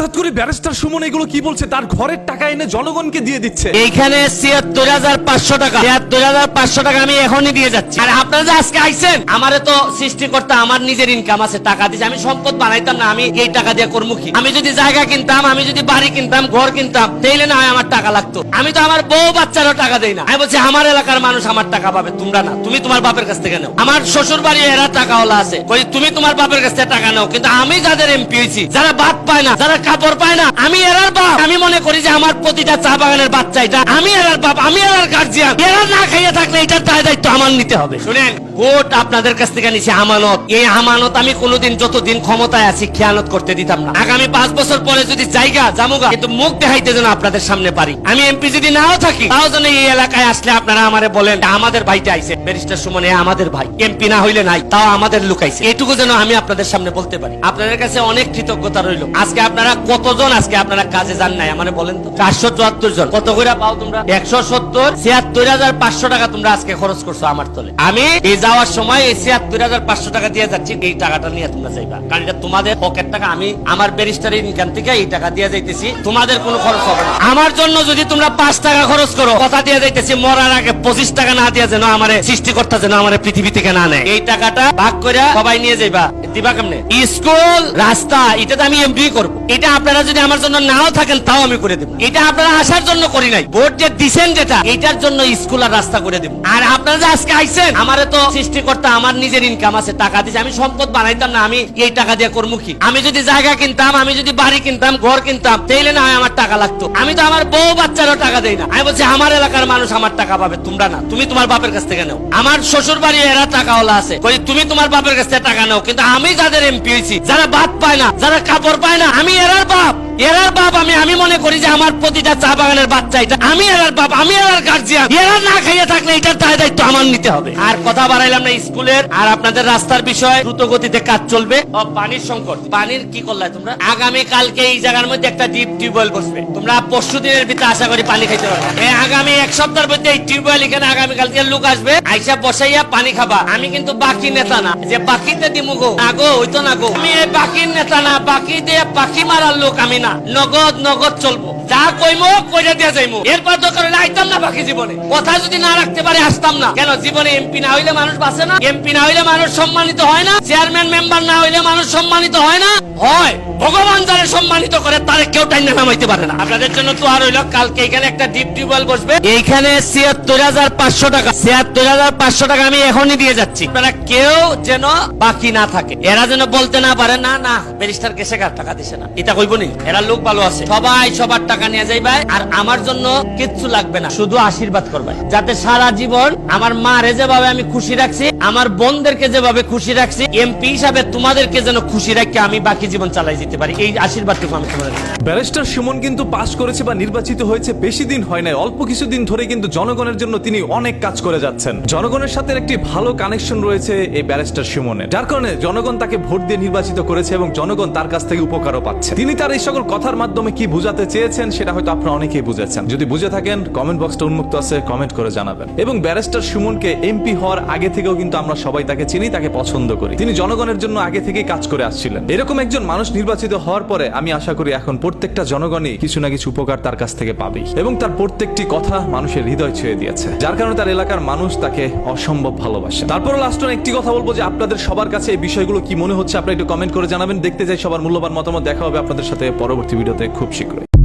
হঠাৎ করে ব্যারিস্টার সুমন এগুলো কি বলছে? তার ঘরের টাকা এনে জনগণকে দিয়ে দিচ্ছে। এইখানে ৭৬,৫০০ টাকা, ৭৬,৫০০ টাকা আমি এখনই দিয়ে যাচ্ছি। আর আপনারা যে আজকে আইছেন, আমারে তো সৃষ্টিকর্তা আমার নিজের ইনকাম আছে, টাকা দিচ্ছে। আমি সম্পদ বানাইতাম না, আমি এই টাকা দিয়ে করবো কি? আমি যদি জায়গা কিনতাম, আমি যদি বাড়ি কিনতাম, ঘর কিনতাম, তাইলে না আমার টাকা লাগতো। আমি তো আমার বউ বাচ্চারও টাকা দেই না। আমি বলছি আমার এলাকার মানুষ আমার টাকা পাবে, তোমরা না। তুমি তোমার বাপের কাছ থেকে নাও। আমার শ্বশুর বাড়ি এরা টাকাওয়ালা আছে, কই তুমি তোমার বাপের কাছ থেকে টাকা নাও। কিন্তু আমি যাদের এমপি হয়েছি, যারা ভাত পায় না, যারা কাপড় পায় না, আমি এরার বাপ। আমি মনে করি যে আমার প্রতিটা চা বাগানের বাচ্চা এটা, আমি এরার বাপ, আমি এরার গার্জিয়ান। এরা না খাইয়ে থাকলে এটার দায়িত্ব আমার নিতে হবে। শুনেন, ভোট আপনাদের কাছ থেকে নিছি আমানত। এই আমানত আমি কোনোদিন, যতদিন ক্ষমতায় আছি, খেয়ানত করতে দিতাম না। আগামী 5 বছর পরে যদি জায়গা জামুগা, কিন্তু মুখ দেখাইতে যেন আপনাদের সামনে পারি। আমি এমপি যদি নাও থাকি, তাও যেন এই এলাকায় আসলে আপনারা আমারে বলেন আমাদের ভাইটা আইছে, ব্যারিস্টার সুমন আমাদের ভাই। এমপি না হইলে নাই, তাও আমাদের লুকাইছে। এটুকু যেন আমি আপনাদের সামনে বলতে পারি। আপনাদের কাছে অনেক কৃতজ্ঞতা রইল। আজকে আপনারা কতজন আজকে আপনারা কাজে যান নাই আমারে বলেন তো? 474 জন। কত করে পাও তোমরা? 170, ৭৬,৫০০ টাকা তোমরা আজকে খরচ করছো আমার তলে। আমি এই যাওয়ার সময় এই ৭৬,৫০০ টাকা দিয়ে যাচ্ছি। এই টাকাটা নিয়ে তোমরা যাইবা, কারণ এটা তোমাদের পকেট টাকা। আমি আমার ব্যারিস্টার ইনকাম থেকে এই টাকা দিয়ে যাইতেছি, তোমাদের কোনো খরচ হবে না। আমার জন্য যদি তোমরা 5 টাকা খরচ করো, কথা দিয়ে যাইতেছি মরার আগে 25 টাকা না দিয়ে যেন আমার সৃষ্টিকর্তা যেন আমার পৃথিবী থেকে না নেয়। এই টাকাটা ভাগ করে সবাই নিয়ে যাইবা। দিবা কেমনে? স্কুল, রাস্তা, এটা তো আমি এমপি করবো। এটা আপনারা যদি আমার জন্য নাও থাকেন, তাও আমি করে দেবো। এটা আপনারা আসার জন্য করি নাই, ভোট যে দিচ্ছেন যেটা, এটার জন্য স্কুল আর রাস্তা করে দেবো। আর আপনারা যে আজকে আইছেন, আমারে তো সৃষ্টিকর্তা আমার নিজের ইনকাম আছে, টাকা দিচ্ছে। আমি সম্পদ বানাইতাম না, আমি এই টাকা দিয়ে করবো কি? আমি যদি জায়গা কিনতাম, আমি যদি বাড়ি কিনতাম, ঘর কিনতাম, তাইলে না আমার টাকা লাগতো। আমি তো আমার বউ বাচ্চারও টাকা দেই না। আমি বলছি আমার এলাকার মানুষ আমার টাকা পাবে, তোমরা না। তুমি তোমার বাপের কাছ থেকে নাও। আমার শ্বশুর বাড়ি এরা টাকাওয়ালা আছে, কই তুমি তোমার বাপের কাছ থেকে টাকা নাও। কিন্তু আমি যাদের এমপি হয়েছি, যারা ভাত পায় না, যারা কাপড় পায় না, আমি এরার বাপ। এরার বাপ আমি মনে করি যে আমার প্রতিটা চা বাগানের বাচ্চা এটা, আমি এরার বাপ, আমি এরার গার্জিয়ান। এরা না খাইয়ে থাকলে এটার দায়িত্ব আমার নিতে হবে। আর কথা বাড়াইলাম না। স্কুলের আর আপনাদের রাস্তার বিষয় দ্রুত গতিতে কাজ চলবে। পানির সংকট, পানির কি করলে তোমরা? আগামী কালকে এই জায়গার মধ্যে একটা ডিপ টিউবওয়েল বসবে। তোমরা 5 দিনের ভিতরে আশা করি পানি খাইতে পারবে। এই আগামী 1 সপ্তাহের মধ্যে এই টিউবওয়েল এখানে আগামী কালকে লোক আসবে, আইসা বসাইয়া পানি খাবা। আমি কিন্তু বাকি নেতা না যে বাকিতে দিমু গো, না গো, হইতো না গো। আমি এই বাকির নেতা না, বাকি দিয়ে পাখি মারার লোক আমি না। নগদ নগদ চলবো, যা কইমো কইরা দিয়ে যাইমো। এরপর তো করে আইতাম না বাকি জীবনে। কথা যদি না রাখতে পারে আসতাম না। কেন? জীবনে এমপি না হইলে মানুষ বাঁচে না, এমপি না হইলে মানুষ সম্মানিত হয় না, চেয়ারম্যান মেম্বার না হইলে মানুষ সম্মানিত হয় না। হয় ভগবান যারা সম্মানিত করে, তারে কেউ টাইনা নামাইতে পারে না। আপনাদের জন্য তো আর হইল, কালকে এখানে একটা ডিপ টিউবওয়েল বসবে। এইখানে ৭৬,৫০০ টাকা, ৭৬,৫০০ টাকা আমি এখনই দিয়ে যাচ্ছি। আপনারা কেউ যেন বাকি না থাকে। এরা যেন বলতে না পারে না না ব্যারিস্টার কেসে কার টাকা দিছে না, এটা কইব নি। এরা লোক ভালো আছে, সবাই সবার টাকা নিয়ে যাইবে। আর আমার জন্য কিচ্ছু লাগবে না, শুধু আশীর্বাদ করবে, যাতে সারা জীবন আমার মারে যেভাবে আমি খুশি রাখছি, আমার বোনদেরকে যেভাবে খুশি রাখছি, এমপি হিসাবে তোমাদেরকে যেন খুশি রাখি আমি বাকি জীবন চালাই যেতে পারি। এই আশীর্বাদটুকু আমি তোমাদের। ব্যারিস্টার সুমন কিন্তু পাস করেছে বা নির্বাচিত হয়েছে বেশি দিন হয় নাই, অল্প কিছুদিন ধরে কিন্তু জনগণের জন্য তিনি অনেক কাজ করে যাচ্ছেন। জনগণের সাথে একটি ভালো কানেকশন রয়েছে এই ব্যারিস্টার সুমনের, যার কারণে জনগণ তাকে ভোট দিয়ে নির্বাচিত করেছে এবং জনগণ তার কাছ থেকে উপকারও পাচ্ছে। তিনি তার এই সকল কথার মাধ্যমে কি বুঝাতে চেয়েছেন সেটা হয়তো আপনারা অনেকেই বুঝেছেন। যদি বুঝে থাকেন, কমেন্ট বক্সটা উন্মুক্ত আছে, কমেন্ট করে জানাবেন। এবং ব্যারিস্টার সুমনকে এমপি হওয়ার আগে থেকেও কিন্তু আমরা সবাই তাকে চিনি, তাকে পছন্দ করি। তিনি জনগণের জন্য আগে থেকেই কাজ করে আসছিলেন। এরকম একজন মানুষ নির্বাচিত হওয়ার পরে আমি আশা করি এখন প্রত্যেকটা জনগণই কিছু না কিছু উপকার তার কাছ থেকে পাবেই। এবং তার প্রত্যেকটি কথা মানুষের হৃদয় ছুঁয়ে দিয়েছে, যার কারণে তার এলাকার মানুষ তাকে অসম্ভব ভালোবাসে। তারপর লাস্ট একটি কথা বলবো যে আপনাদের সবার কাছে এই বিষয়গুলো কি মনে হচ্ছে আপনারা একটু কমেন্ট করে জানাবেন। দেখতে চাই সবার মূল্যবান মতামত। দেখা হবে আপনাদের সাথে পরবর্তী ভিডিওতে খুব শীঘ্রই।